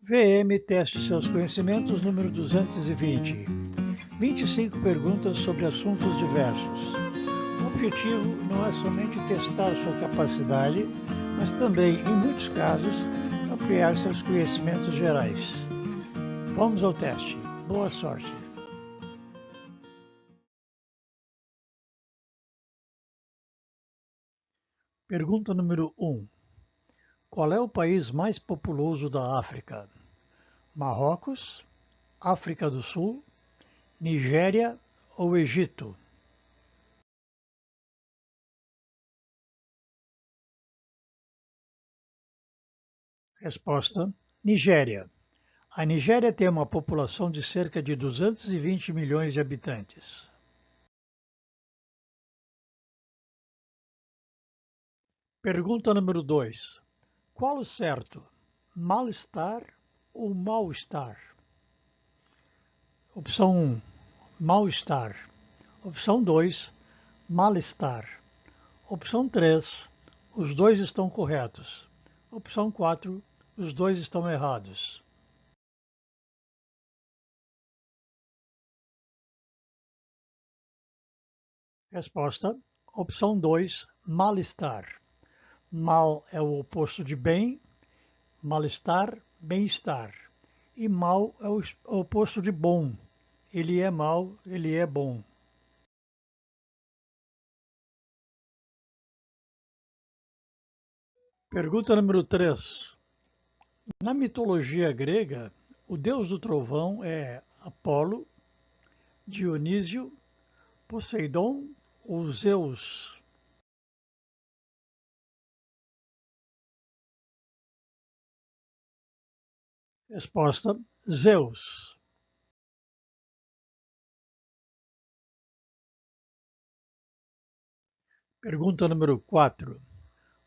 VM Teste Seus Conhecimentos, número 220. 25 perguntas sobre assuntos diversos. O objetivo não é somente testar sua capacidade, mas também, em muitos casos, ampliar seus conhecimentos gerais. Vamos ao teste. Boa sorte! Pergunta número 1. Qual é o país mais populoso da África? Marrocos, África do Sul, Nigéria ou Egito? Resposta: Nigéria. A Nigéria tem uma população de cerca de 220 milhões de habitantes. Pergunta número 2. Qual o certo? Mal-estar ou mal-estar? Opção 1, mal-estar. Opção 2, mal-estar. Opção 3, os dois estão corretos. Opção 4, os dois estão errados. Resposta: opção 2, mal-estar. Mal é o oposto de bem, mal-estar, bem-estar. E mal é o oposto de bom. Ele é mal, ele é bom. Pergunta número 3. Na mitologia grega, o deus do trovão é Apolo, Dionísio, Poseidon ou Zeus? Resposta: Zeus. Pergunta número 4.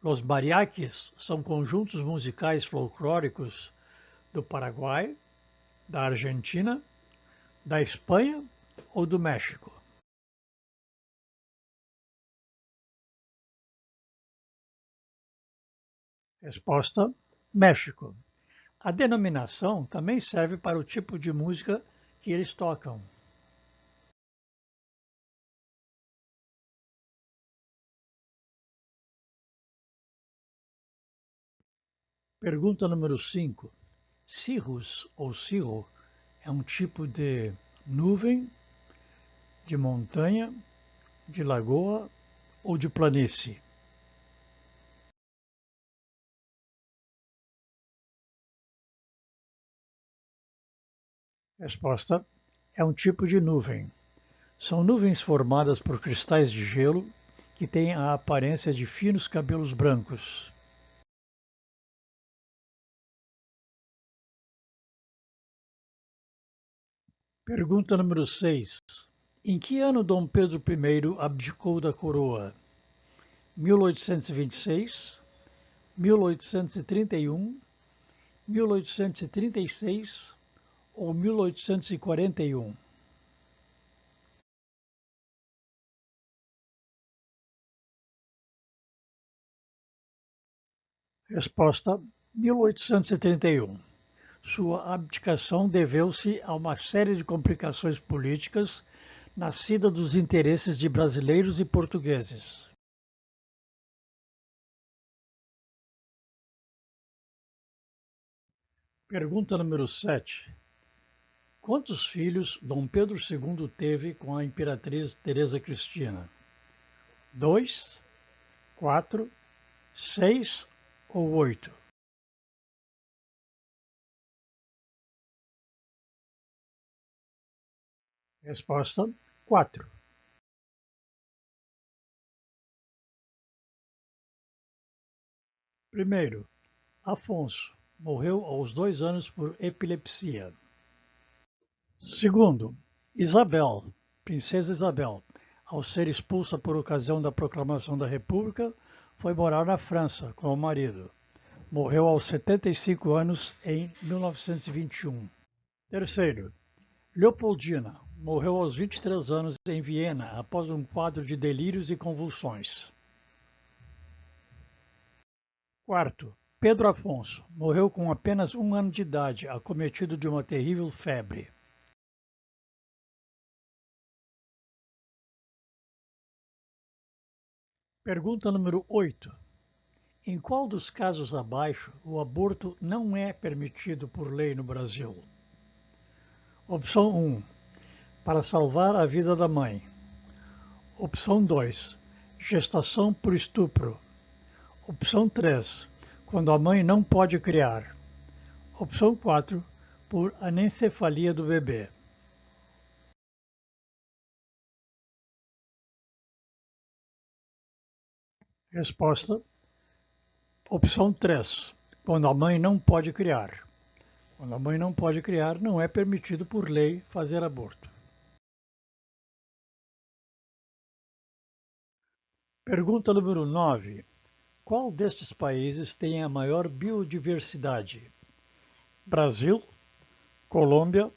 Los mariachis são conjuntos musicais folclóricos do Paraguai, da Argentina, da Espanha ou do México? Resposta: México. A denominação também serve para o tipo de música que eles tocam. Pergunta número 5. Cirrus ou cirro é um tipo de nuvem, de montanha, de lagoa ou de planície? Resposta: é um tipo de nuvem. São nuvens formadas por cristais de gelo que têm a aparência de finos cabelos brancos. Pergunta número 6. Em que ano Dom Pedro I abdicou da coroa? 1826, 1831, 1836 ou 1841? Resposta: 1831. Sua abdicação deveu-se a uma série de complicações políticas nascida dos interesses de brasileiros e portugueses. Pergunta número 7. Quantos filhos Dom Pedro II teve com a imperatriz Teresa Cristina? 2, 4, 6 ou 8? Resposta: 4. Primeiro, Afonso morreu aos 2 anos por epilepsia. Segundo, Isabel, Princesa Isabel, ao ser expulsa por ocasião da proclamação da República, foi morar na França com o marido. Morreu aos 75 anos em 1921. Terceiro, Leopoldina morreu aos 23 anos em Viena após um quadro de delírios e convulsões. Quarto, Pedro Afonso morreu com apenas 1 ano de idade, acometido de uma terrível febre. Pergunta número 8. Em qual dos casos abaixo o aborto não é permitido por lei no Brasil? Opção 1. Para salvar a vida da mãe. Opção 2. Gestação por estupro. Opção 3. Quando a mãe não pode criar. Opção 4. Por anencefalia do bebê. Resposta. Opção 3. Quando a mãe não pode criar. Quando a mãe não pode criar, não é permitido por lei fazer aborto. Pergunta número 9. Qual destes países tem a maior biodiversidade? Brasil, Colômbia,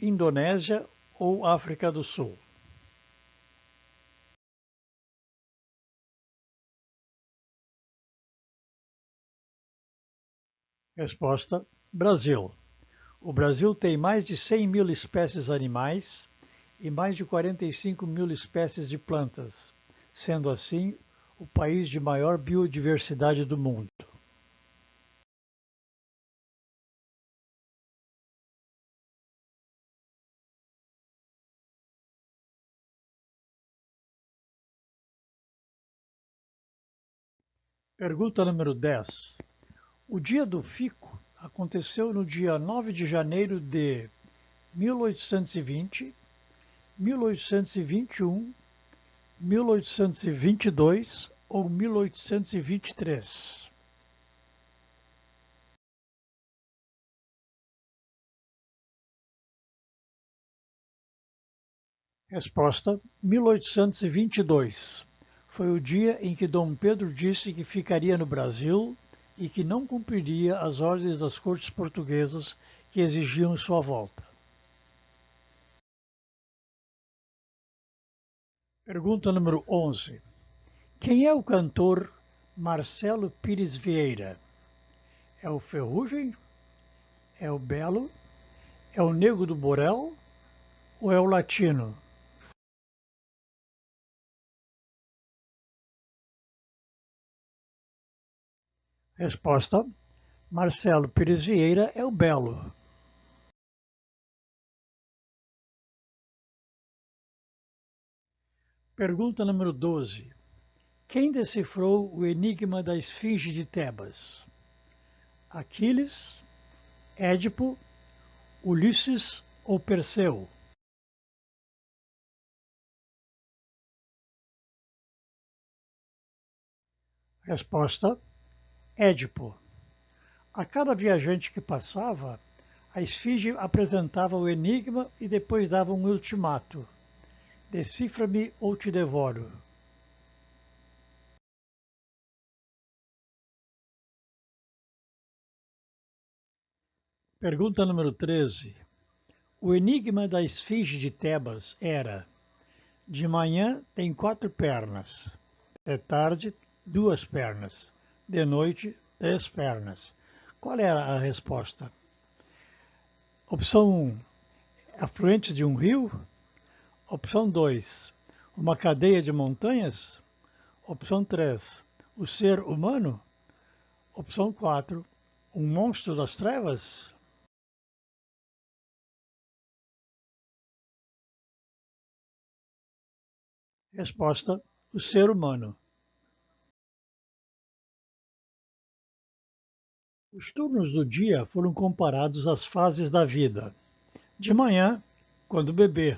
Indonésia ou África do Sul? Resposta: Brasil. O Brasil tem mais de 100 mil espécies animais e mais de 45 mil espécies de plantas, sendo assim o país de maior biodiversidade do mundo. Pergunta número 10. O Dia do Fico aconteceu no dia 9 de janeiro de 1820, 1821, 1822 ou 1823? Resposta: 1822. Foi o dia em que Dom Pedro disse que ficaria no Brasil e que não cumpriria as ordens das cortes portuguesas que exigiam sua volta. Pergunta número 11. Quem é o cantor Marcelo Pires Vieira? É o Ferrugem? É o Belo? É o Nego do Borel? Ou é o Latino? Resposta: Marcelo Pires Vieira é o Belo. Pergunta número 12. Quem decifrou o enigma da Esfinge de Tebas? Aquiles, Édipo, Ulisses ou Perseu? Resposta: Édipo. A cada viajante que passava, a esfinge apresentava o enigma e depois dava um ultimato: decifra-me ou te devoro. Pergunta número 13. O enigma da esfinge de Tebas era: de manhã tem 4 pernas, de tarde 2 pernas, de noite 3 pernas. Qual era a resposta? Opção 1, afluentes de um rio. Opção 2, uma cadeia de montanhas. Opção 3, o ser humano. Opção 4, um monstro das trevas. Resposta: o ser humano. Os turnos do dia foram comparados às fases da vida. De manhã, quando bebê,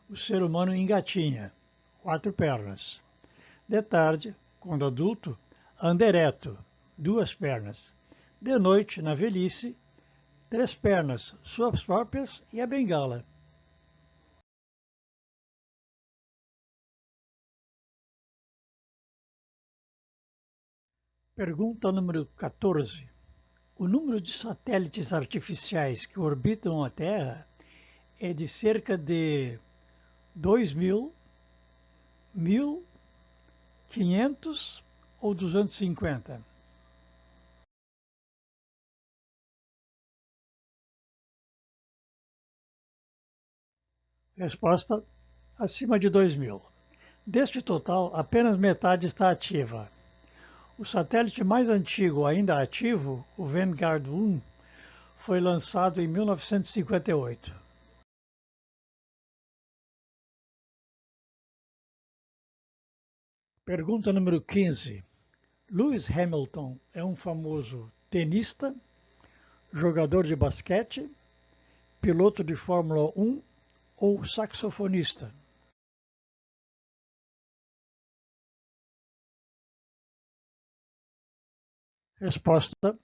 o ser humano engatinha, 4 pernas. De tarde, quando adulto, anda ereto, 2 pernas. De noite, na velhice, 3 pernas, suas próprias e a bengala. Pergunta número 14. O número de satélites artificiais que orbitam a Terra é de cerca de 2.000, 1.000, 500 ou 250? Resposta: acima de 2.000. Deste total, apenas metade está ativa. O satélite mais antigo ainda ativo, o Vanguard 1, foi lançado em 1958. Pergunta número 15. Lewis Hamilton é um famoso tenista, jogador de basquete, piloto de Fórmula 1 ou saxofonista? Resposta: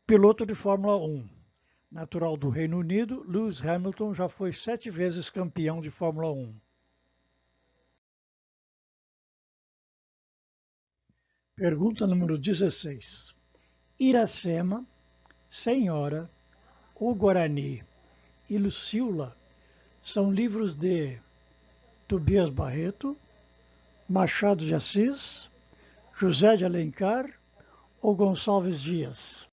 piloto de Fórmula 1. Natural do Reino Unido, Lewis Hamilton já foi 7 vezes campeão de Fórmula 1. Pergunta número 16. Iracema, Senhora, O Guarani e Lucila são livros de Tobias Barreto, Machado de Assis, José de Alencar ou Gonçalves Dias?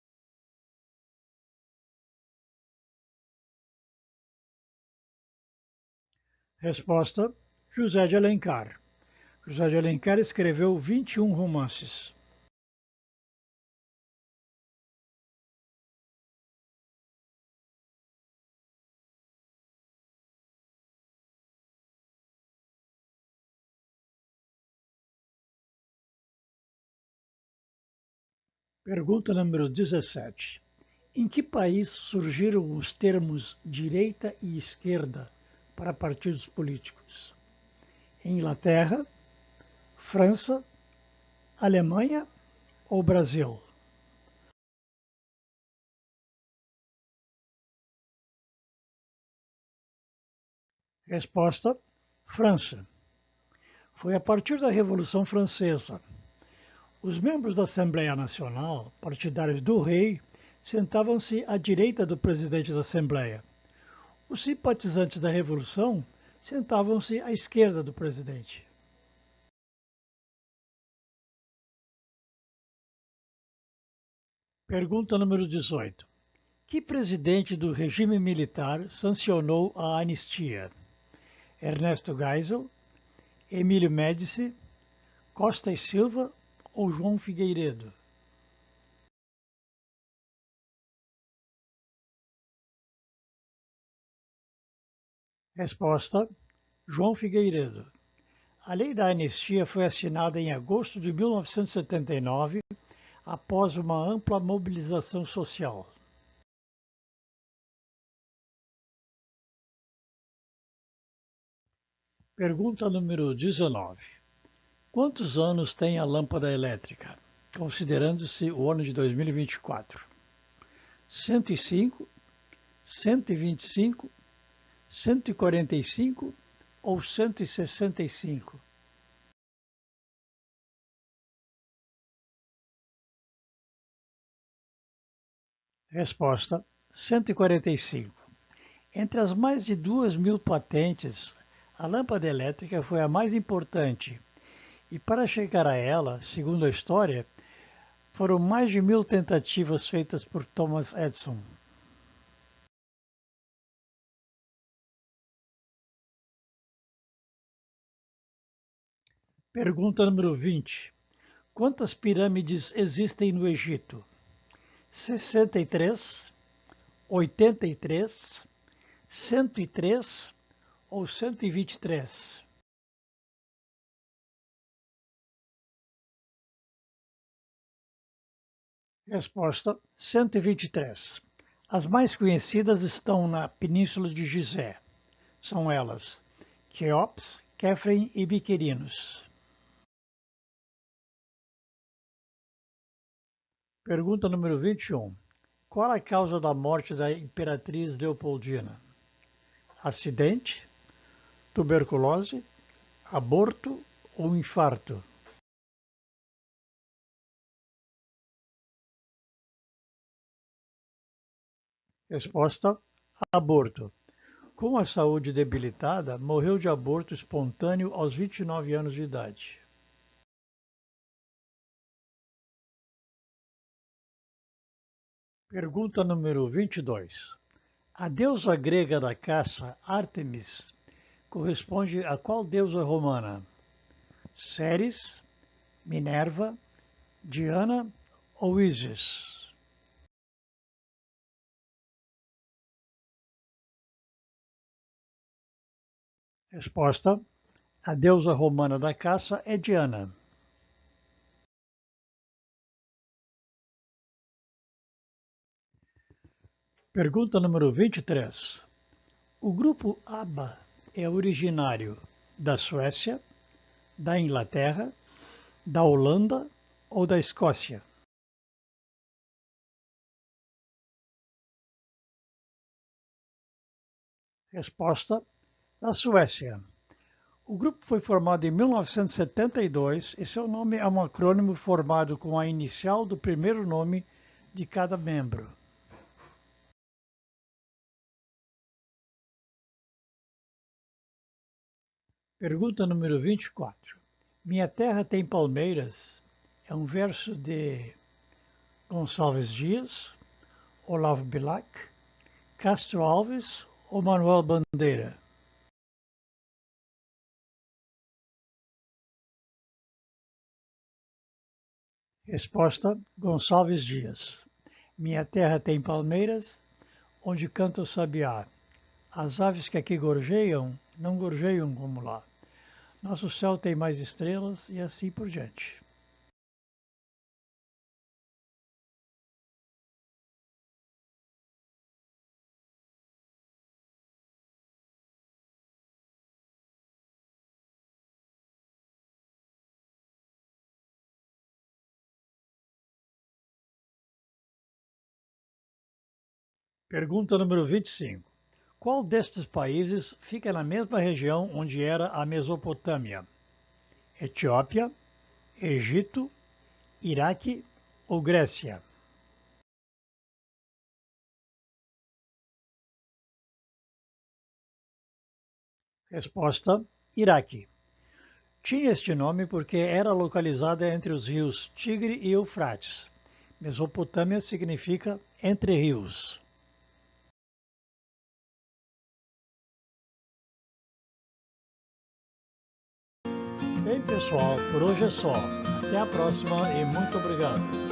Resposta: José de Alencar. José de Alencar escreveu 21 romances. Pergunta número 17. Em que país surgiram os termos direita e esquerda para partidos políticos? Inglaterra, França, Alemanha ou Brasil? Resposta: França. Foi a partir da Revolução Francesa. Os membros da Assembleia Nacional, partidários do rei, sentavam-se à direita do presidente da Assembleia. Os simpatizantes da Revolução sentavam-se à esquerda do presidente. Pergunta número 18. Que presidente do regime militar sancionou a anistia? Ernesto Geisel, Emílio Médici, Costa e Silva ou João Figueiredo? Resposta: João Figueiredo. A lei da anistia foi assinada em agosto de 1979, após uma ampla mobilização social. Pergunta número 19. Quantos anos tem a lâmpada elétrica, considerando-se o ano de 2024? 105, 125, 145 ou 165? Resposta: 145. Entre as mais de 2.000 patentes, a lâmpada elétrica foi a mais importante. E para chegar a ela, segundo a história, foram mais de 1.000 tentativas feitas por Thomas Edison. Pergunta número 20. Quantas pirâmides existem no Egito? 63, 83, 103 ou 123? Resposta: 123. As mais conhecidas estão na Península de Gizé. São elas Quéops, Quéfren e Biquerinos. Pergunta número 21. Qual a causa da morte da Imperatriz Leopoldina? Acidente, tuberculose, aborto ou infarto? Resposta: aborto. Com a saúde debilitada, morreu de aborto espontâneo aos 29 anos de idade. Pergunta número 22. A deusa grega da caça, Ártemis, corresponde a qual deusa romana? Ceres, Minerva, Diana ou Ísis? Resposta: a deusa romana da caça é Diana. Pergunta número 23. O grupo ABBA é originário da Suécia, da Inglaterra, da Holanda ou da Escócia? Resposta: da Suécia. O grupo foi formado em 1972 e seu nome é um acrônimo formado com a inicial do primeiro nome de cada membro. Pergunta número 24. Minha terra tem palmeiras é um verso de Gonçalves Dias, Olavo Bilac, Castro Alves ou Manuel Bandeira? Resposta: Gonçalves Dias. Minha terra tem palmeiras, onde canta o sabiá. As aves que aqui gorjeiam, não gorjeiam como lá. Nosso céu tem mais estrelas e assim por diante. Pergunta número 25. Qual destes países fica na mesma região onde era a Mesopotâmia? Etiópia, Egito, Iraque ou Grécia? Resposta: Iraque. Tinha este nome porque era localizada entre os rios Tigre e Eufrates. Mesopotâmia significa entre rios. Bem, pessoal, por hoje é só. Até a próxima e muito obrigado.